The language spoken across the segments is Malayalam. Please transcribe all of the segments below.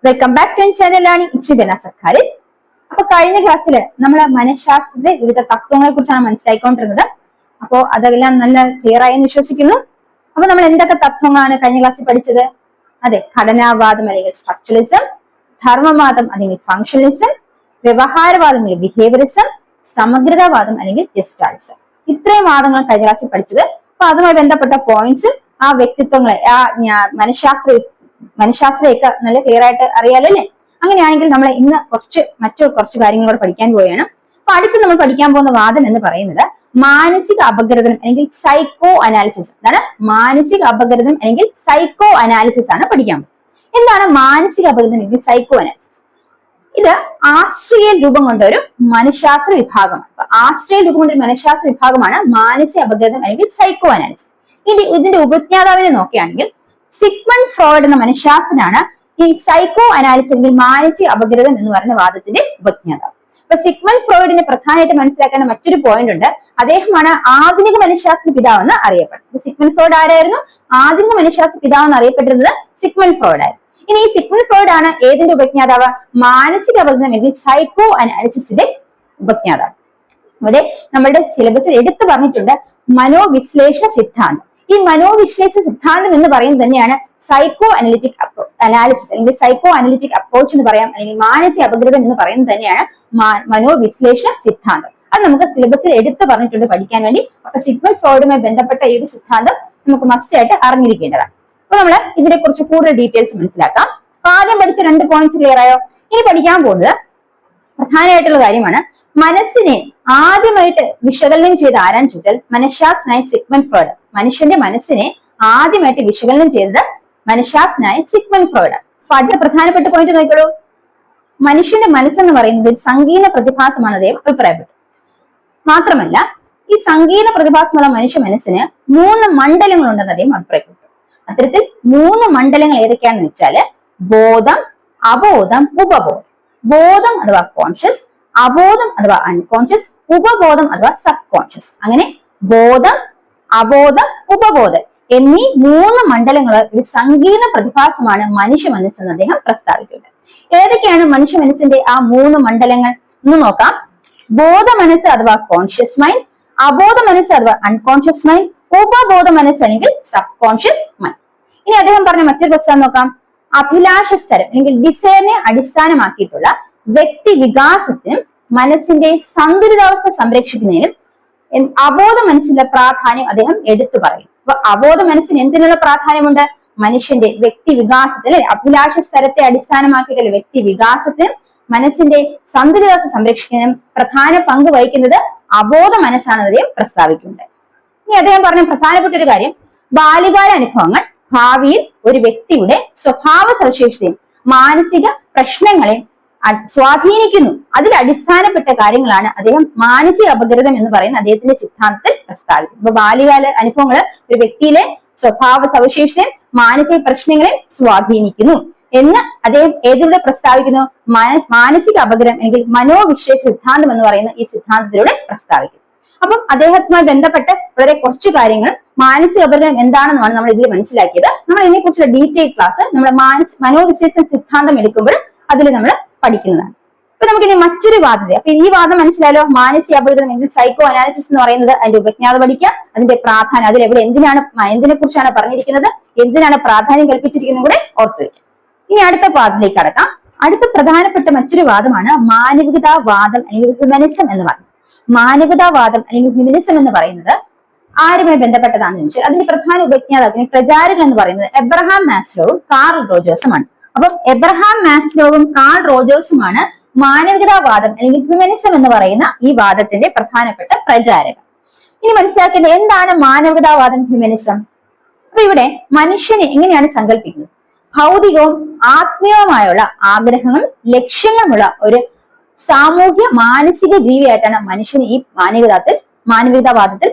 വെൽക്കം ബാക്ക് ടു ചാനലാണ് സർക്കാര്. അപ്പൊ കഴിഞ്ഞ ക്ലാസ്സിൽ നമ്മൾ മനഃശാസ്ത്രത്തിലെ വിവിധ തത്വങ്ങളെ കുറിച്ചാണ് മനസ്സിലാക്കിക്കൊണ്ടിരുന്നത്. അപ്പോൾ അതെല്ലാം നല്ല ക്ലിയർ ആയെന്ന് വിശ്വസിക്കുന്നു. അപ്പൊ നമ്മൾ എന്തൊക്കെ തത്വങ്ങളാണ് കഴിഞ്ഞ ക്ലാസ്സിൽ പഠിച്ചത്? അതെ, ഘടനാവാദം അല്ലെങ്കിൽ സ്ട്രക്ചറലിസം, ധർമ്മവാദം അല്ലെങ്കിൽ ഫങ്ഷണലിസം, വ്യവഹാരവാദം അല്ലെങ്കിൽ ബിഹേവിയറിസം, സമഗ്രതാവാദം അല്ലെങ്കിൽ ജസ്റ്റാളിസം. ഇത്രയും വാദങ്ങൾ കഴിഞ്ഞ ക്ലാസ്സിൽ പഠിച്ചത്. അപ്പൊ അതുമായി ബന്ധപ്പെട്ട പോയിന്റ്സും ആ വ്യക്തിത്വങ്ങളെ മനഃശാസ്ത്രമൊക്കെ നല്ല ക്ലിയർ ആയിട്ട് അറിയാലോ അല്ലെ? അങ്ങനെയാണെങ്കിൽ നമ്മൾ ഇന്ന് മറ്റു കുറച്ച് കാര്യങ്ങളോട് പഠിക്കാൻ പോവുകയാണ്. അപ്പൊ അടുത്ത് നമ്മൾ പഠിക്കാൻ പോകുന്ന വാദം എന്ന് പറയുന്നത് മാനസിക അപഗ്രഥനം അല്ലെങ്കിൽ സൈക്കോ അനാലിസിസ്. എന്താണ് മാനസിക അപഗ്രഥനം അല്ലെങ്കിൽ സൈക്കോ അനാലിസിസ് ആണ് പഠിക്കാൻ പോകുന്നത്. എന്താണ് മാനസിക അപഗ്രഥനം അല്ലെങ്കിൽ സൈക്കോ അനാലിസിസ്? ഇത് ആസ്ട്രിയയിൽ രൂപം കൊണ്ട ഒരു മനഃശാസ്ത്ര വിഭാഗമാണ്. ആസ്ട്രിയയിൽ രൂപം കൊണ്ട ഒരു മനഃശാസ്ത്ര വിഭാഗമാണ് മാനസിക അപഗ്രഥനം അല്ലെങ്കിൽ സൈക്കോ അനാലിസിസ്. ഇതിന്റെ ഉപജ്ഞാതാവിനെ നോക്കുകയാണെങ്കിൽ സിഗ്മണ്ട് ഫ്രോയിഡ് എന്ന മനഃശാസ്ത്രജ്ഞനാണ് ഈ സൈക്കോ അനാലിസിസ് അല്ലെങ്കിൽ മാനസിക അപഗ്രഥനം എന്ന് പറയുന്ന വാദത്തിന്റെ ഉപജ്ഞാതാവ്. അപ്പൊ സിഗ്മണ്ട് ഫ്രോയിഡിനെ പ്രധാനമായിട്ട് മനസ്സിലാക്കേണ്ട മറ്റൊരു പോയിന്റ് ഉണ്ട്. അദ്ദേഹമാണ് ആധുനിക മനഃശാസ്ത്ര പിതാവ് എന്ന് അറിയപ്പെടുന്നത്. സിഗ്മണ്ട് ഫ്രോയിഡ് ആരായിരുന്നു? ആധുനിക മനഃശാസ്ത്ര പിതാവ് എന്ന് അറിയപ്പെട്ടിരുന്നത് സിഗ്മണ്ട് ഫ്രോയിഡ് ആയിരുന്നു. ഇനി ഈ സിഗ്മണ്ട് ഫ്രോയിഡ് ആണ് ഏതിന്റെ ഉപജ്ഞാതാവ്? മാനസിക അപഗ്രഥനം അല്ലെങ്കിൽ സൈക്കോ അനാലിസിസിന്റെ ഉപജ്ഞാതാവ്. ഇവിടെ നമ്മുടെ സിലബസിൽ എടുത്തു പറഞ്ഞിട്ടുണ്ട് മനോവിശ്ലേഷണ സിദ്ധാന്തം. ഈ മനോവിശ്ലേഷണ സിദ്ധാന്തം എന്ന് പറയുന്നത് തന്നെയാണ് സൈക്കോ അനലിറ്റിക് അനാലിസിസ് അല്ലെങ്കിൽ സൈക്കോ അനലിറ്റിക് അപ്രോച്ച് എന്ന് പറയാം, അല്ലെങ്കിൽ മാനസിക അപഗ്രഥനം എന്ന് പറയുന്നത് തന്നെയാണ് മനോവിശ്ലേഷണ സിദ്ധാന്തം. അത് നമുക്ക് സിലബസിൽ എടുത്തു പറഞ്ഞിട്ടുണ്ട് പഠിക്കാൻ വേണ്ടി. അപ്പൊ സിഗ്മണ്ട് ഫ്രോയിഡുമായി ബന്ധപ്പെട്ട ഈ ഒരു സിദ്ധാന്തം നമുക്ക് മസ്റ്റ് ആയിട്ട് അറിഞ്ഞിരിക്കേണ്ടതാണ്. അപ്പൊ നമ്മൾ ഇതിനെ കുറിച്ച് കൂടുതൽ ഡീറ്റെയിൽസ് മനസ്സിലാക്കാം. അപ്പൊ ആദ്യം പഠിച്ച 2 പോയിന്റ്സ് ക്ലിയർ ആയോ? ഇനി പഠിക്കാൻ പോകുന്നത് പ്രധാനമായിട്ടുള്ള കാര്യമാണ്. മനസ്സിനെ ആദ്യമായിട്ട് വിശകലനം ചെയ്ത ആരാന്ന് ചോദിച്ചാൽ മനഃശാസ്ത്രജ്ഞനായ സിഗ്മണ്ട് ഫ്രോയിഡ്. മനുഷ്യന്റെ മനസ്സിനെ ആദ്യമായിട്ട് വിശകലനം ചെയ്തത് മനഃശാസ്ത്രജ്ഞനായ സിഗ്മണ്ട് ഫ്രോയിഡ്. അപ്പൊ അടുത്ത പ്രധാനപ്പെട്ട പോയിന്റ് നോക്കിക്കോളൂ. മനുഷ്യന്റെ മനസ്സെന്ന് പറയുന്നത് ഒരു സങ്കീർണ പ്രതിഭാസമാണ് അദ്ദേഹം അഭിപ്രായപ്പെട്ടു. മാത്രമല്ല ഈ സങ്കീർണ പ്രതിഭാസമുള്ള മനുഷ്യ മനസ്സിന് 3 മണ്ഡലങ്ങളുണ്ടെന്ന് അദ്ദേഹം അഭിപ്രായപ്പെട്ടു. അത്തരത്തിൽ 3 മണ്ഡലങ്ങൾ ഏതൊക്കെയാണെന്ന് വെച്ചാല് ബോധം, അബോധം, ഉപബോധം. ബോധം അഥവാ കോൺഷ്യസ്, അബോധം അഥവാ അൺകോൺഷ്യസ്, ഉപബോധം അഥവാ സബ് കോൺഷ്യസ്. അങ്ങനെ ബോധം, അബോധം, ഉപബോധം എന്നീ 3 മണ്ഡലങ്ങൾ ഒരു സങ്കീർണ പ്രതിഭാസമാണ് മനുഷ്യ മനസ്സെന്ന് അദ്ദേഹം പ്രസ്താവിക്കുന്നത്. ഏതൊക്കെയാണ് മനുഷ്യ മനസ്സിന്റെ ആ 3 മണ്ഡലങ്ങൾ എന്ന് നോക്കാം. ബോധ മനസ്സ് അഥവാ കോൺഷ്യസ് മൈൻഡ്, അബോധ മനസ്സ് അഥവാ അൺകോൺഷ്യസ് മൈൻഡ്, ഉപബോധ മനസ്സ് അല്ലെങ്കിൽ സബ് കോൺഷ്യസ് മൈൻഡ്. ഇനി അദ്ദേഹം പറഞ്ഞ മറ്റൊരു പ്രസ്താവന നോക്കാം. അഭിലാഷ സ്ഥലം അല്ലെങ്കിൽ ഡിസൈറിനെ അടിസ്ഥാനമാക്കിയിട്ടുള്ള വ്യക്തി വികാസത്തിനും മനസ്സിന്റെ സന്തുലിതാവസ്ഥ സംരക്ഷിക്കുന്നതിനും അബോധ മനസ്സിന്റെ പ്രാധാന്യം അദ്ദേഹം എടുത്തു പറയും. അപ്പൊ അബോധ മനസ്സിന് എന്തിനുള്ള പ്രാധാന്യമുണ്ട്? മനുഷ്യന്റെ വ്യക്തി വികാസത്തിൽ അഭിലാഷ സ്ഥലത്തെ അടിസ്ഥാനമാക്കിയിട്ടുള്ള വ്യക്തി വികാസത്തിനും മനസ്സിന്റെ സന്തുലിതാവസ്ഥ സംരക്ഷിക്കുന്നതിനും പ്രധാന പങ്ക് വഹിക്കുന്നത് അബോധ മനസ്സാണ് അദ്ദേഹം പ്രസ്താവിക്കുന്നത്. ഇനി അദ്ദേഹം പറഞ്ഞ പ്രധാനപ്പെട്ട ഒരു കാര്യം, ബാല്യകാല അനുഭവങ്ങൾ ഭാവിയിൽ ഒരു വ്യക്തിയുടെ സ്വഭാവ സവിശേഷതയും മാനസിക പ്രശ്നങ്ങളെയും സ്വാധീനിക്കുന്നു. അതിൽ അടിസ്ഥാനപ്പെട്ട കാര്യങ്ങളാണ് അദ്ദേഹം മാനസിക അപഗ്രഥനം എന്ന് പറയുന്ന അദ്ദേഹത്തിന്റെ സിദ്ധാന്തത്തിൽ പ്രസ്താവിക്കുന്നത്. അപ്പൊ ബാല്യകാല അനുഭവങ്ങൾ ഒരു വ്യക്തിയിലെ സ്വഭാവ സവിശേഷതയും മാനസിക പ്രശ്നങ്ങളെ സ്വാധീനിക്കുന്നു എന്ന് അദ്ദേഹം ഏതിലൂടെ പ്രസ്താവിക്കുന്നു? മാനസിക അപഗ്രഥനം അല്ലെങ്കിൽ മനോവിശ്ലേഷ സിദ്ധാന്തം എന്ന് പറയുന്ന ഈ സിദ്ധാന്തത്തിലൂടെ പ്രസ്താവിക്കുന്നു. അപ്പം അദ്ദേഹവുമായി ബന്ധപ്പെട്ട് വളരെ കുറച്ച് കാര്യങ്ങൾ മാനസിക അപഗ്രഥനം എന്താണെന്നാണ് നമ്മൾ ഇതിൽ മനസ്സിലാക്കിയത്. നമ്മൾ ഇതിനെക്കുറിച്ചുള്ള ഡീറ്റെയിൽ ക്ലാസ് നമ്മുടെ മനോവിശ്ലേഷണ സിദ്ധാന്തം എടുക്കുമ്പോൾ അതിൽ നമ്മൾ പഠിക്കുന്നതാണ്. അപ്പൊ നമുക്കിനി മറ്റൊരു വാദത്തെ, അപ്പൊ ഈ വാദം മനസ്സിലായാലോ? മാനസിക അപഗ്രഥനം അല്ലെങ്കിൽ സൈക്കോ അനാലിസിസ് എന്ന് പറയുന്നത് അതിന്റെ ഉപജ്ഞാത പഠിക്കുക, അതിന്റെ പ്രാധാന്യം, അതിൽ എന്തിനെ കുറിച്ചാണ് പറഞ്ഞിരിക്കുന്നത്, എന്തിനാണ് പ്രാധാന്യം കൽപ്പിച്ചിരിക്കുന്നത് കൂടെ ഓർത്തു വയ്ക്കുക. ഇനി അടുത്ത വാദത്തിലേക്ക് കടക്കാം. അടുത്ത പ്രധാനപ്പെട്ട മറ്റൊരു വാദമാണ് മാനവികതാവാദം അല്ലെങ്കിൽ ഹ്യൂമനിസം എന്ന് പറയുന്നത്. മാനവികതാവാദം അല്ലെങ്കിൽ ഹ്യൂമനിസം എന്ന് പറയുന്നത് ആരുമായി ബന്ധപ്പെട്ടതാണെന്ന് ചോദിച്ചാൽ അതിന്റെ പ്രധാന ഉപജ്ഞാതാക്കൾ, പ്രചാരകൻ എന്ന് പറയുന്നത് എബ്രഹാം മാസ്ലോവും കാർൾ റോജേഴ്സുമാണ്. അപ്പം എബ്രഹാം മാസ്ലോവും കാർൾ റോജേഴ്സുമാണ് മാനവികതാവാദം അല്ലെങ്കിൽ ഹ്യൂമനിസം എന്ന് പറയുന്ന ഈ വാദത്തിന്റെ പ്രധാനപ്പെട്ട പ്രചാരകർ. ഇനി മനസ്സിലാക്കേണ്ടത് എന്താണ് മാനവികതാവാദം, ഹ്യൂമനിസം? അപ്പൊ ഇവിടെ മനുഷ്യനെ എങ്ങനെയാണ് സങ്കല്പിക്കുന്നത്? ഭൗതികവും ആത്മീയവുമായുള്ള ആഗ്രഹങ്ങളും ലക്ഷ്യങ്ങളുമുള്ള ഒരു സാമൂഹ്യ മാനസിക ജീവിയായിട്ടാണ് മനുഷ്യന് ഈ മാനവികതാവാദത്തിൽ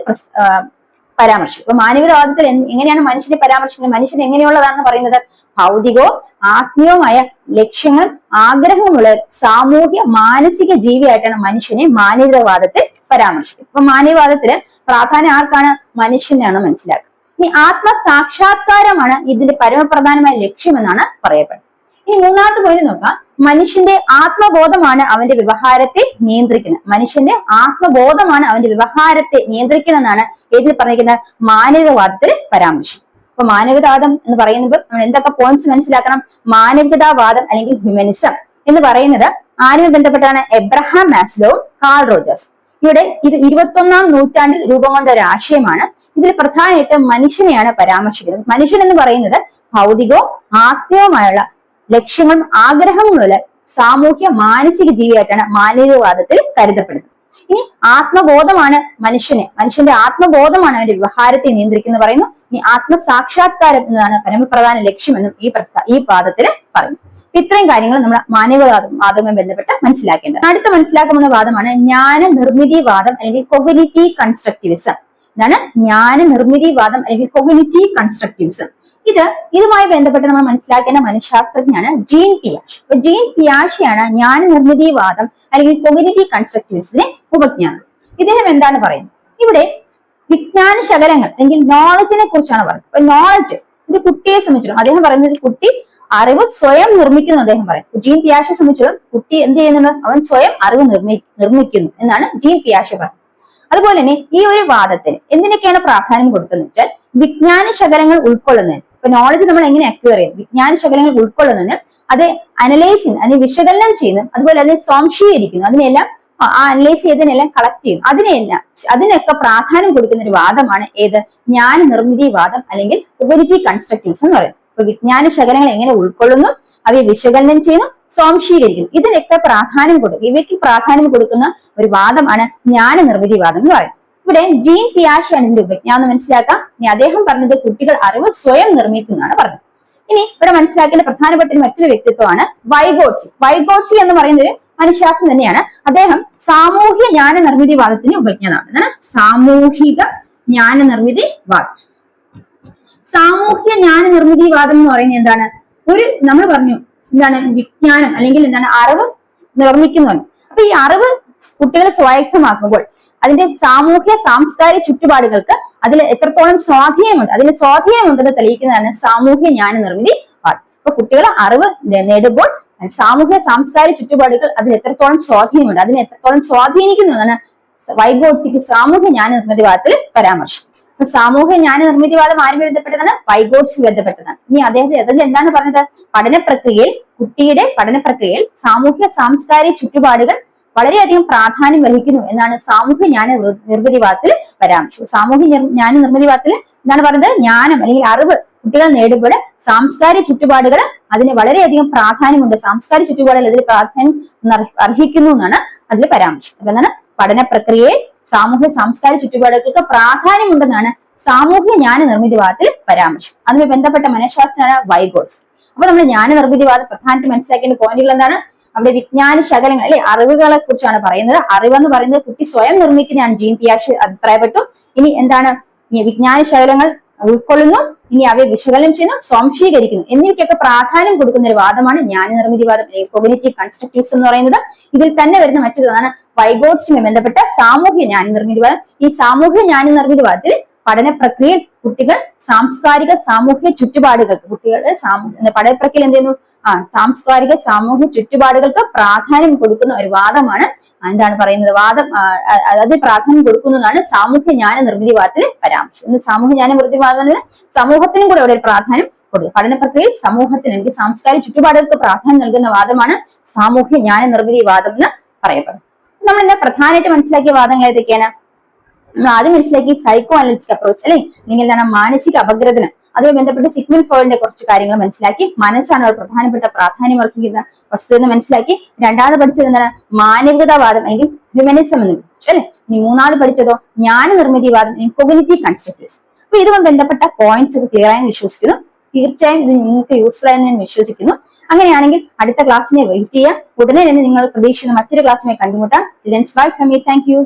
പരാമർശിക്കും. അപ്പൊ മാനവികതാവാദത്തിൽ എങ്ങനെയാണ് മനുഷ്യനെ പരാമർശിക്കുന്നത്? മനുഷ്യൻ എങ്ങനെയുള്ളതാണെന്ന് പറയുന്നത് ഭൗതികവും ആത്മീയവുമായ ലക്ഷ്യങ്ങളും ആഗ്രഹങ്ങളുമുള്ള സാമൂഹ്യ മാനസിക ജീവിയായിട്ടാണ് മനുഷ്യനെ മാനവികവാദത്തിൽ പരാമർശിക്കുന്നത്. അപ്പൊ മാനവികവാദത്തില് പ്രാധാന്യം ആർക്കാണ്? മനുഷ്യനാണ് മനസ്സിലാക്കുക. ഇനി ആത്മസാക്ഷാത്കാരമാണ് ഇതിന്റെ പരമപ്രധാനമായ ലക്ഷ്യമെന്നാണ് പറയപ്പെടുന്നത്. ഇനി മൂന്നാമത്തെ പോയിന്റ് നോക്കാം. മനുഷ്യന്റെ ആത്മബോധമാണ് അവന്റെ വ്യവഹാരത്തെ നിയന്ത്രിക്കുന്നത്. മനുഷ്യന്റെ ആത്മബോധമാണ് അവന്റെ വ്യവഹാരത്തെ നിയന്ത്രിക്കുന്നതെന്നാണ് ഏതിൽ പറഞ്ഞിരിക്കുന്നത്? മാനവികവാദത്തിൽ പരാമർശിക്കും. അപ്പൊ മാനവികവാദം എന്ന് പറയുന്നത് നമ്മൾ എന്തൊക്കെ പോയിന്റ്സ് മനസ്സിലാക്കണം? മാനവികതാവാദം അല്ലെങ്കിൽ ഹ്യൂമനിസം എന്ന് പറയുന്നത് ആരുമായി ബന്ധപ്പെട്ടാണ്? എബ്രഹാം മാസ്ലോവും കാൾ റോജേഴ്സ്. ഇവിടെ ഇത് 21ാം നൂറ്റാണ്ടിൽ രൂപം കൊണ്ട ഒരു ആശയമാണ്. ഇതിൽ പ്രധാനമായിട്ടും മനുഷ്യനെയാണ് പരാമർശിക്കുന്നത്. മനുഷ്യൻ എന്ന് പറയുന്നത് ഭൗതികവും ആത്മീയവുമായുള്ള ലക്ഷ്യങ്ങളും ആഗ്രഹങ്ങളുമുള്ള സാമൂഹ്യ മാനസിക ജീവിയായിട്ടാണ് മാനവികവാദത്തിൽ കരുതപ്പെടുന്നത്. ഇനി ആത്മബോധമാണ് മനുഷ്യന്റെ ആത്മബോധമാണ് അവന്റെ വ്യവഹാരത്തെ നിയന്ത്രിക്കുന്നത് പറയുന്നു. ഇനി ആത്മസാക്ഷാത്കാരം എന്നതാണ് പരമപ്രധാന ലക്ഷ്യമെന്നും ഈ പാദത്തിൽ പറയുന്നു. ഇത്രയും കാര്യങ്ങൾ നമ്മൾ മാനവികവാദവുമായി ബന്ധപ്പെട്ട് മനസ്സിലാക്കേണ്ടത്. അടുത്ത മനസ്സിലാക്കുന്ന വാദമാണ് ജ്ഞാന നിർമ്മിതിവാദം അല്ലെങ്കിൽ കൊഗ്നിറ്റീവ് കൺസ്ട്രക്റ്റിവിസം. ഇതാണ് ജ്ഞാന നിർമ്മിതിവാദം അല്ലെങ്കിൽ കൊഗ്നിറ്റീവ് കൺസ്ട്രക്റ്റിവിസം. ഇതുമായി ബന്ധപ്പെട്ട് നമ്മൾ മനസ്സിലാക്കേണ്ട മനഃശാസ്ത്രജ്ഞനാണ് ജീൻ പിയാഷ്. അപ്പൊ ജീൻ പിയാഷെയാണ് ജ്ഞാന നിർമ്മിതിവാദം അല്ലെങ്കിൽ കൊഗ്നിറ്റീവ് കൺസ്ട്രക്റ്റിവിസത്തിന്റെ ഉപജ്ഞാനം. ഇദ്ദേഹം എന്താണ് പറയുന്നത്? ഇവിടെ വിജ്ഞാന ശകലങ്ങൾ അല്ലെങ്കിൽ നോളജിനെ കുറിച്ചാണ് പറയുന്നത്. അപ്പൊ നോളജ് ഇത് കുട്ടിയെ സംബന്ധിച്ചിടത്തോളം അദ്ദേഹം പറയുന്നത് കുട്ടി അറിവ് സ്വയം നിർമ്മിക്കുന്നു അദ്ദേഹം പറയും. ജീൻ പിയാഷെ സംബന്ധിച്ചിടത്തോളം കുട്ടി എന്ത് ചെയ്യുന്നത്? അവൻ സ്വയം അറിവ് നിർമ്മിക്കുന്നു എന്നാണ് ജീൻ പിയാഷെ പറയുന്നത്. അതുപോലെ തന്നെ ഈ ഒരു വാദത്തിന് എന്തിനൊക്കെയാണ് പ്രാധാന്യം കൊടുക്കുന്നത് വെച്ചാൽ വിജ്ഞാന ശകലങ്ങൾ ഉൾക്കൊള്ളുന്നതിന്. ഇപ്പൊ നോളജ് നമ്മൾ എങ്ങനെ അക്വയർ ചെയ്യുന്നു? വിജ്ഞാന ശകലങ്ങൾ ഉൾക്കൊള്ളുന്നതിന് അത് അനലൈസ് ചെയ്യുന്നു, അതിനെ വിശകലനം ചെയ്യുന്നു, അതുപോലെ അതിനെ സ്വാംശീകരിക്കുന്നു, അതിനെല്ലാം അനലൈസ് ചെയ്തതിനെല്ലാം കളക്ട് ചെയ്യും, അതിനൊക്കെ പ്രാധാന്യം കൊടുക്കുന്ന ഒരു വാദമാണ് ഏത്? ജ്ഞാന നിർമ്മിതിവാദം അല്ലെങ്കിൽ കൊഗ്നിറ്റീവ് കൺസ്ട്രക്റ്റിവിസം എന്ന് പറയുന്നത്. അപ്പൊ വിജ്ഞാന ശകലങ്ങൾ എങ്ങനെ ഉൾക്കൊള്ളുന്നു, അവയെ വിശകലനം ചെയ്യുന്നു, സ്വാംശീകരിക്കുന്നു, ഇതിനൊക്കെ പ്രാധാന്യം കൊടുക്കും. ഇവയ്ക്ക് പ്രാധാന്യം കൊടുക്കുന്ന ഒരു വാദമാണ് ജ്ഞാന നിർമ്മിതിവാദം എന്ന് പറയുന്നത്. ഇവിടെ ജീൻ പിയാഷെയാണ് ഇതിന്റെ ഉപജ്ഞാനം മനസ്സിലാക്കാം. ഇനി അദ്ദേഹം പറഞ്ഞത് കുട്ടികൾ അറിവ് സ്വയം നിർമ്മിക്കുന്നതാണ് പറഞ്ഞത്. ഇനി ഇവിടെ മനസ്സിലാക്കേണ്ട പ്രധാനപ്പെട്ട മറ്റൊരു വ്യക്തിത്വമാണ് വൈഗോട്സ്കി. വൈഗോട്സ്കി എന്ന് പറയുന്നത് മനഃശാസ്ത്രം തന്നെയാണ്. അദ്ദേഹം സാമൂഹ്യ ജ്ഞാന നിർമ്മിതിവാദത്തിന്റെ ഉപജ്ഞാനമാണ്. സാമൂഹിക ജ്ഞാന നിർമ്മിതിവാദം. സാമൂഹ്യ ജ്ഞാന നിർമ്മിതിവാദം എന്ന് പറയുന്നത് എന്താണ്? നമ്മൾ പറഞ്ഞു എന്താണ്? വിജ്ഞാനം അല്ലെങ്കിൽ എന്താണ്? അറിവ് നിർമ്മിക്കുന്നതാണ്. അപ്പൊ ഈ അറിവ് കുട്ടികളെ സ്വായത്തമാക്കുമ്പോൾ അതിന്റെ സാമൂഹ്യ സാംസ്കാരിക ചുറ്റുപാടുകൾക്ക് അതിൽ എത്രത്തോളം സ്വാധീനമുണ്ടെന്ന് തെളിയിക്കുന്നതാണ് സാമൂഹ്യ ജ്ഞാന നിർമ്മിതിവാദം. അപ്പൊ കുട്ടികൾ അറിവ് നേടുമ്പോൾ സാമൂഹ്യ സാംസ്കാരിക ചുറ്റുപാടുകൾ അതിൽ എത്രത്തോളം സ്വാധീനമുണ്ട്, അതിനെ എത്രത്തോളം സ്വാധീനിക്കുന്നു എന്നാണ് വൈഗോട്സ്കി സാമൂഹ്യ ജ്ഞാന നിർമ്മിതിവാദത്തിൽ പരാമർശം. അപ്പൊ സാമൂഹ്യ ജ്ഞാന നിർമ്മിതിവാദം ആരുമായി ബന്ധപ്പെട്ടതാണ്? വൈഗോട്സ്കി ബന്ധപ്പെട്ടതാണ്. ഇനി അദ്ദേഹം എന്താണ് പറഞ്ഞത്? കുട്ടിയുടെ പഠന പ്രക്രിയയിൽ സാമൂഹ്യ സാംസ്കാരിക ചുറ്റുപാടുകൾ വളരെയധികം പ്രാധാന്യം വഹിക്കുന്നു എന്നാണ് സാമൂഹ്യ ജ്ഞാന നിർമ്മിതിവാദത്തിൽ പരാമർശിച്ചത്. സാമൂഹ്യ ജ്ഞാന നിർമ്മിതിവാദത്തിൽ എന്താണ് പറയുന്നത്? ജ്ഞാനം അല്ലെങ്കിൽ അറിവ് കുട്ടികൾ നേടുമ്പോൾ സാംസ്കാരിക ചുറ്റുപാടുകൾ അതിന് വളരെയധികം പ്രാധാന്യമുണ്ട്, സാംസ്കാരിക ചുറ്റുപാടുകൾ അതിൽ പ്രാധാന്യം അർഹിക്കുന്നു എന്നാണ് അതിൽ പരാമർശിച്ചത്. അപ്പൊ എന്താണ്? പഠന പ്രക്രിയയിൽ സാമൂഹ്യ സാംസ്കാരിക ചുറ്റുപാടുകൾക്ക് പ്രാധാന്യമുണ്ടെന്നാണ് സാമൂഹ്യ ജ്ഞാന നിർമ്മിതിവാദത്തിൽ പരാമർശം. അതുമായി ബന്ധപ്പെട്ട മനഃശാസ്ത്രജ്ഞനാണ് വൈഗോട്സ്കി. അപ്പൊ നമ്മൾ ജ്ഞാന നിർമ്മിതിവാദം പ്രധാനമായിട്ട് മനസ്സിലാക്കേണ്ട പോയിന്റുകൾ എന്താണ്? അവിടെ വിജ്ഞാന ശകലങ്ങൾ അല്ലെ അറിവുകളെ കുറിച്ചാണ് പറയുന്നത്. അറിവെന്ന് പറയുന്നത് കുട്ടി സ്വയം നിർമ്മിക്കുന്നതാണ് ജീൻ പിയാഷെ അഭിപ്രായപ്പെട്ടു. ഇനി എന്താണ്? വിജ്ഞാന ശകലങ്ങൾ ഉൾക്കൊള്ളുന്നു, ഇനി അവയെ വിശകലനം ചെയ്യുന്നു, സ്വാംശീകരിക്കുന്നു എന്നിവയ്ക്കൊക്കെ പ്രാധാന്യം കൊടുക്കുന്ന ഒരു വാദമാണ് ജ്ഞാന നിർമ്മിതിവാദം അല്ലെങ്കിൽ കൊഗ്നിറ്റീവ് കൺസ്ട്രക്റ്റിവിസം എന്ന് പറയുന്നത്. ഇതിൽ തന്നെ വരുന്ന മറ്റൊന്നാണ് വൈഗോട്സ്കിയുമായി ബന്ധപ്പെട്ട സാമൂഹ്യ ജ്ഞാന നിർമ്മിതിവാദം. ഈ സാമൂഹ്യ ജ്ഞാന നിർമ്മിതിവാദത്തിൽ പഠന പ്രക്രിയയിൽ കുട്ടികൾ സാംസ്കാരിക സാമൂഹ്യ ചുറ്റുപാടുകൾക്ക് കുട്ടികളുടെ പഠന പ്രക്രിയയിൽ എന്ത് ചെയ്യുന്നു? സാംസ്കാരിക സാമൂഹ്യ ചുറ്റുപാടുകൾക്ക് പ്രാധാന്യം കൊടുക്കുന്ന ഒരു വാദമാണ് എന്താണ് പറയുന്നത്? അതിന് പ്രാധാന്യം കൊടുക്കുന്നതാണ് സാമൂഹ്യ ജ്ഞാന നിർമ്മിതിവാദത്തിൽ പരാമർശം. സാമൂഹ്യ ജ്ഞാന നിർമ്മിതിവാദം സമൂഹത്തിനും കൂടെ ഒരു പ്രാധാന്യം കൊടുക്കും. പഠന പ്രക്രിയയിൽ സമൂഹത്തിന് അല്ലെങ്കിൽ സാംസ്കാരിക ചുറ്റുപാടുകൾക്ക് പ്രാധാന്യം നൽകുന്ന വാദമാണ് സാമൂഹ്യ ജ്ഞാന നിർമ്മിതിവാദം എന്ന് പറയപ്പെടും. നമ്മൾ ഇന്ന് പ്രധാനമായിട്ട് മനസ്സിലാക്കിയ വാദങ്ങൾ ഏതൊക്കെയാണ്? നമ്മൾ ആദ്യം മനസ്സിലാക്കി സൈക്കോ അനലിറ്റിക് അപ്രോച്ച് അല്ലെങ്കിൽ എന്താണ്? മാനസിക അപഗ്രഥനം. അതുമായി ബന്ധപ്പെട്ട് സിഗ്മണ്ട് ഫ്രോയിഡിന്റെ കുറച്ച് കാര്യങ്ങൾ മനസ്സിലാക്കി. മനസ്സാണ് അവർ പ്രധാനപ്പെട്ട പ്രാധാന്യം അർഹിക്കുന്ന വസ്തുത എന്ന് മനസ്സിലാക്കി. രണ്ടാമത് പഠിച്ചത് എന്താണ്? മാനവികതാവാദം അല്ലെങ്കിൽ ഹ്യൂമനിസം എന്ന് വിളിച്ചു അല്ലെ. ഇനി മൂന്നാമത് പഠിച്ചതോ ജ്ഞാന നിർമ്മിതിവാദം കൊഗ്നിറ്റീവ് കൺസ്ട്രക്റ്റിവിസം. അപ്പൊ ഇതുമായി ബന്ധപ്പെട്ട പോയിന്റ്സ് ഒക്കെ ക്ലിയർ ആയെന്ന് വിശ്വസിക്കുന്നു. തീർച്ചയായും ഇത് നിങ്ങൾക്ക് യൂസ്ഫുൾ ആയെന്ന് ഞാൻ വിശ്വസിക്കുന്നു. അങ്ങനെയാണെങ്കിൽ അടുത്ത ക്ലാസ്സിനെ വെയിറ്റ് ചെയ്യാം. ഉടനെ തന്നെ നിങ്ങൾ പ്രതീക്ഷിക്കുന്ന മറ്റൊരു ക്ലാസ്സുമായി കണ്ടുമുട്ടാം. Bye from me. Thank you.